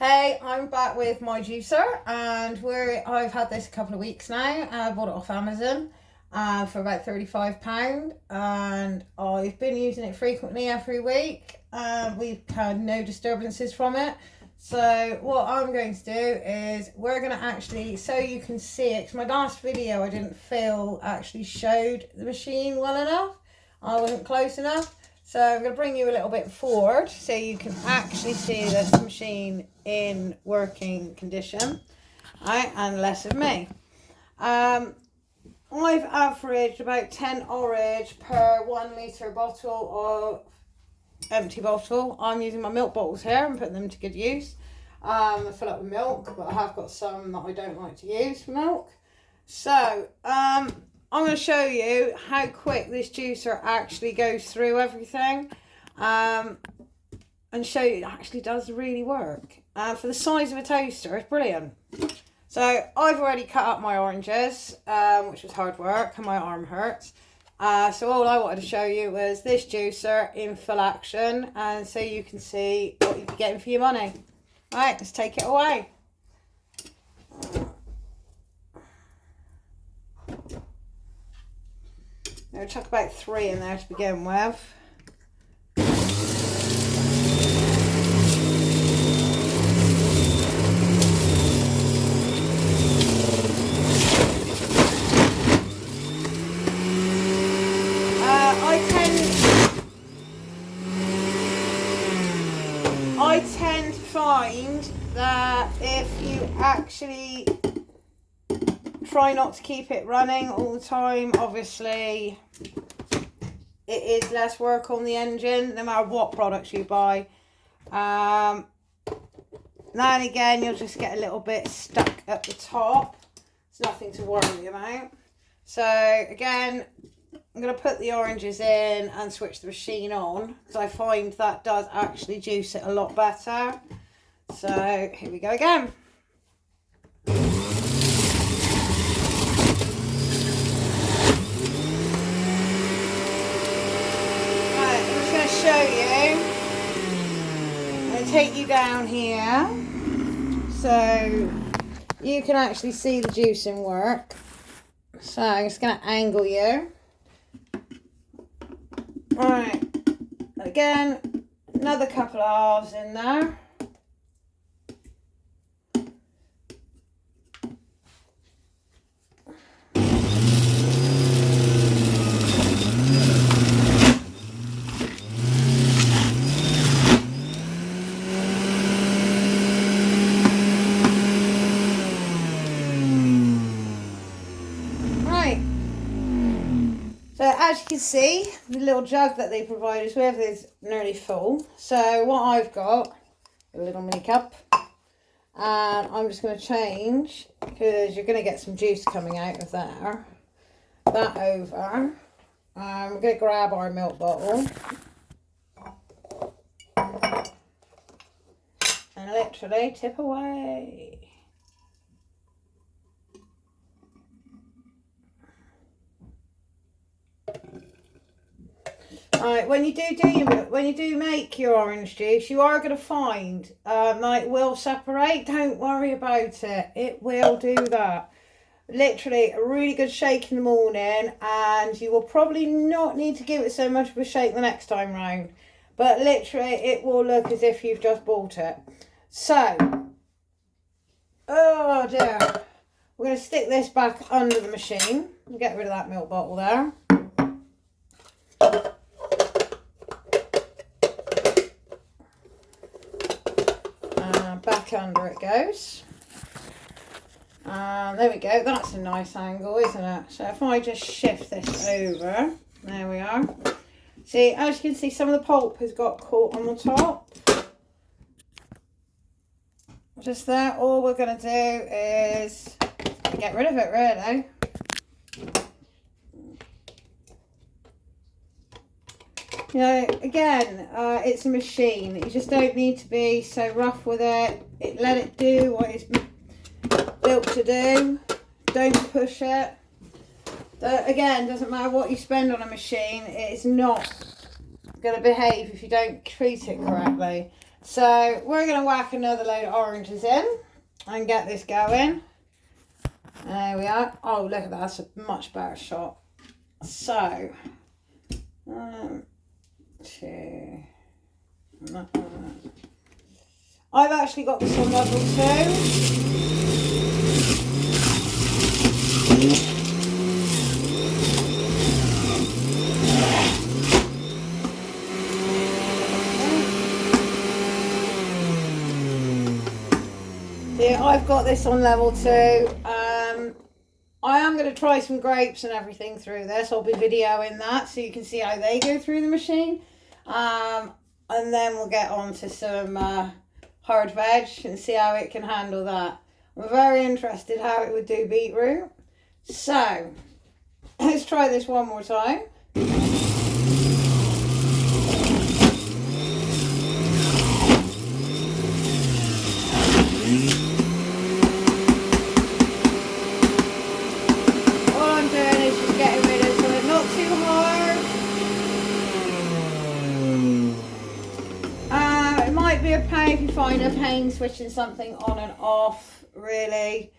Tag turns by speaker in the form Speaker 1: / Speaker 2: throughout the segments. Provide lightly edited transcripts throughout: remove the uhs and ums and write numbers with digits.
Speaker 1: Hey, I'm back with my juicer, and I've had this a couple of weeks now. I bought it off Amazon for about £35, and I've been using it frequently every week. We've had no disturbances from it. So what I'm going to do is we're going to actually, so you can see it, because my last video I didn't feel actually showed the machine well enough. I wasn't close enough. So I'm going to bring you a little bit forward so you can actually see this machine in working condition, right, and less of me. I've averaged about 10 orange per 1 litre bottle of empty bottle. I'm using my milk bottles here and putting them to good use. I fill up with milk, but I have got some that I don't like to use for milk. So, I'm going to show you how quick this juicer actually goes through everything, and show you it actually does really work. For the size of a toaster, it's brilliant. So I've already cut up my oranges, which was hard work, and my arm hurts. So all I wanted to show you was this juicer in full action, and so you can see what you're getting for your money. Right, let's take it away. I'll chuck about 3 in there to begin with. I tend to find that if you actually try not to keep it running all the time, obviously it is less work on the engine, no matter what products you buy. Now and again, you'll just get a little bit stuck at the top. It's nothing to worry about. So again, I'm going to put the oranges in and switch the machine on, because I find that does actually juice it a lot better. So here we go again. Show you. I'm going to take you down here so you can actually see the juicing work. So I'm just going to angle you. Alright, again, another couple of halves in there. So as you can see, the little jug that they provide us with is nearly full. So what I've got, a little mini cup, and I'm just going to change, because you're going to get some juice coming out of there, that over. We're going to grab our milk bottle and literally tip away. Alright, when you do make your orange juice, you are going to find that it will separate. Don't worry about it. It will do that. Literally, a really good shake in the morning, and you will probably not need to give it so much of a shake the next time round. But literally, it will look as if you've just bought it. So, oh dear. We're going to stick this back under the machine and get rid of that milk bottle there. Back under it goes. There we go. That's a nice angle, isn't it? So if I just shift this over, there we are. See, as you can see, some of the pulp has got caught on the top. Just there. All we're going to do is get rid of it, really. You know, again, it's a machine. You just don't need to be so rough with it. Let it do what it's built to do. Don't push it. Again, doesn't matter what you spend on a machine, it's not going to behave if you don't treat it correctly. So we're going to whack another load of oranges in and get this going. There we are. Oh, look at that. That's a much better shot. So, 1, 2. I've actually got this on level 2. Yeah, I've got this on level 2. I am going to try some grapes and everything through this. I'll be videoing that so you can see how they go through the machine. And then we'll get on to some hard veg and see how it can handle that. I'm very interested how it would do beetroot. So, let's try this one more time. Be a pain if you find a pain switching something on and off, really.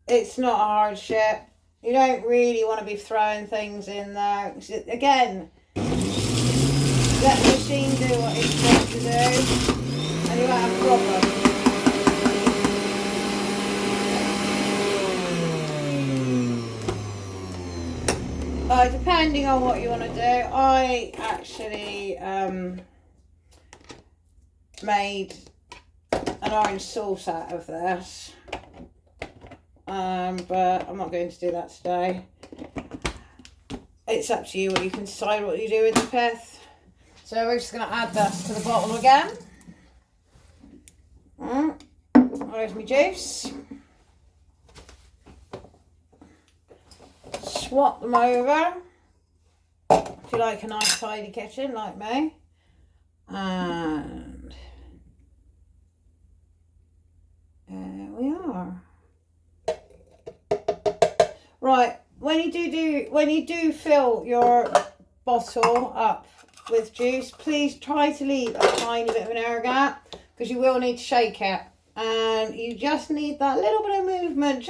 Speaker 1: It's not a hardship. You don't really want to be throwing things in there. Again, let the machine do what it's supposed to do and you won't have a problem. Depending on what you want to do, I actually made an orange sauce out of this, but I'm not going to do that today. It's up to you what you can decide what you do with the pith. So we're just going to add this to the bottle again. There's my juice. Swap them over if you like a nice tidy kitchen like me. And there we are. Right, when you do fill your bottle up with juice, please try to leave a tiny bit of an air gap because you will need to shake it, and you just need that little bit of movement.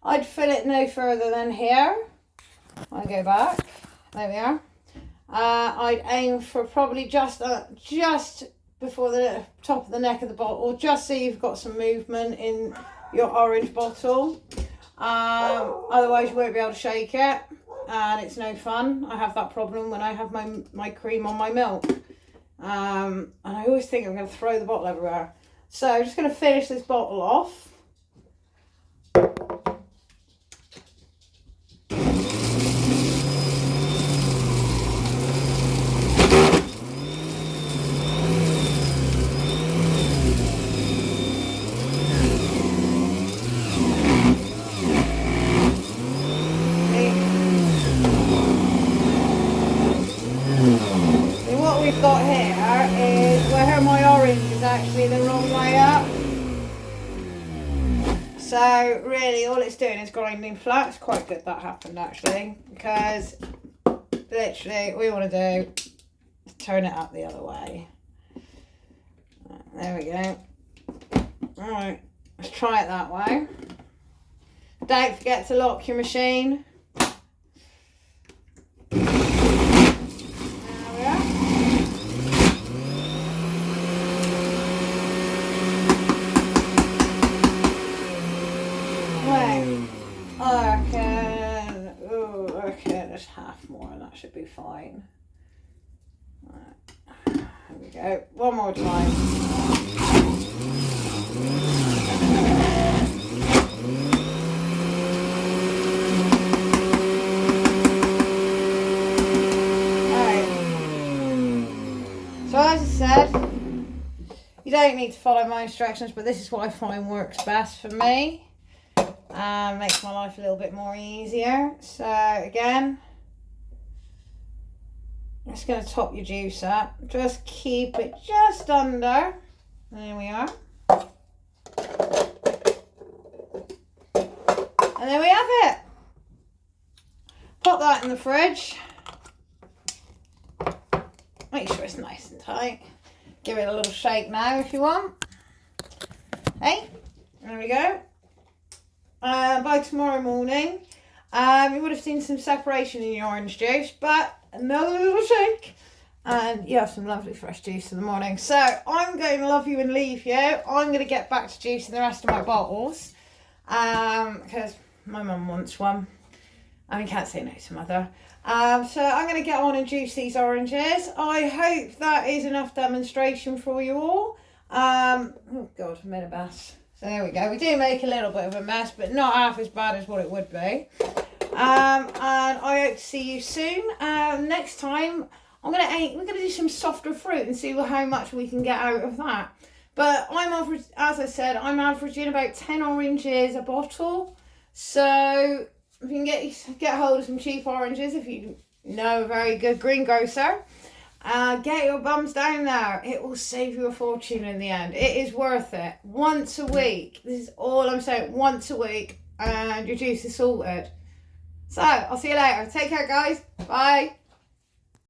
Speaker 1: I'd fill it no further than here. I go back. There we are. I'd aim for probably just before the top of the neck of the bottle, just so you've got some movement in your orange bottle. Otherwise you won't be able to shake it, and it's no fun. I have that problem when I have my cream on my milk. And I always think I'm going to throw the bottle everywhere. So I'm just going to finish this bottle off. Got here is where my orange is actually the wrong way up. So really all it's doing is grinding flat. It's quite good that happened actually, because literally all we want to do is turn it up the other way. There we go. Alright, let's try it that way. Don't forget to lock your machine. I reckon just half more and that should be fine. Right. There we go. One more time. Alright. So as I said, you don't need to follow my instructions, but this is what I find works best for me. Makes my life a little bit more easier. So again, I'm just going to top your juice up. Just keep it just under. There we are. And there we have it. Pop that in the fridge. Make sure it's nice and tight. give it a little shake now if you want. Hey, there we go. By tomorrow morning, you would have seen some separation in your orange juice, but another little shake and you have some lovely fresh juice in the morning. So I'm going to love you and leave you. I'm going to get back to juicing the rest of my bottles because my mum wants one. I can't say no to mother. So I'm going to get on and juice these oranges. I hope that is enough demonstration for you all. Oh God, I made a mess. So there we go. We do make a little bit of a mess, but not half as bad as what it would be. And I hope to see you soon. Next time, we're gonna do some softer fruit and see how much we can get out of that. But as I said, I'm averaging about 10 oranges a bottle. So if you can get hold of some cheap oranges, if you know a very good greengrocer, get your bums down there. It will save you a fortune in the end. It is worth it. Once a week. This is all I'm saying. Once a week, and your juice is sorted. So I'll see you later. Take care, guys. Bye.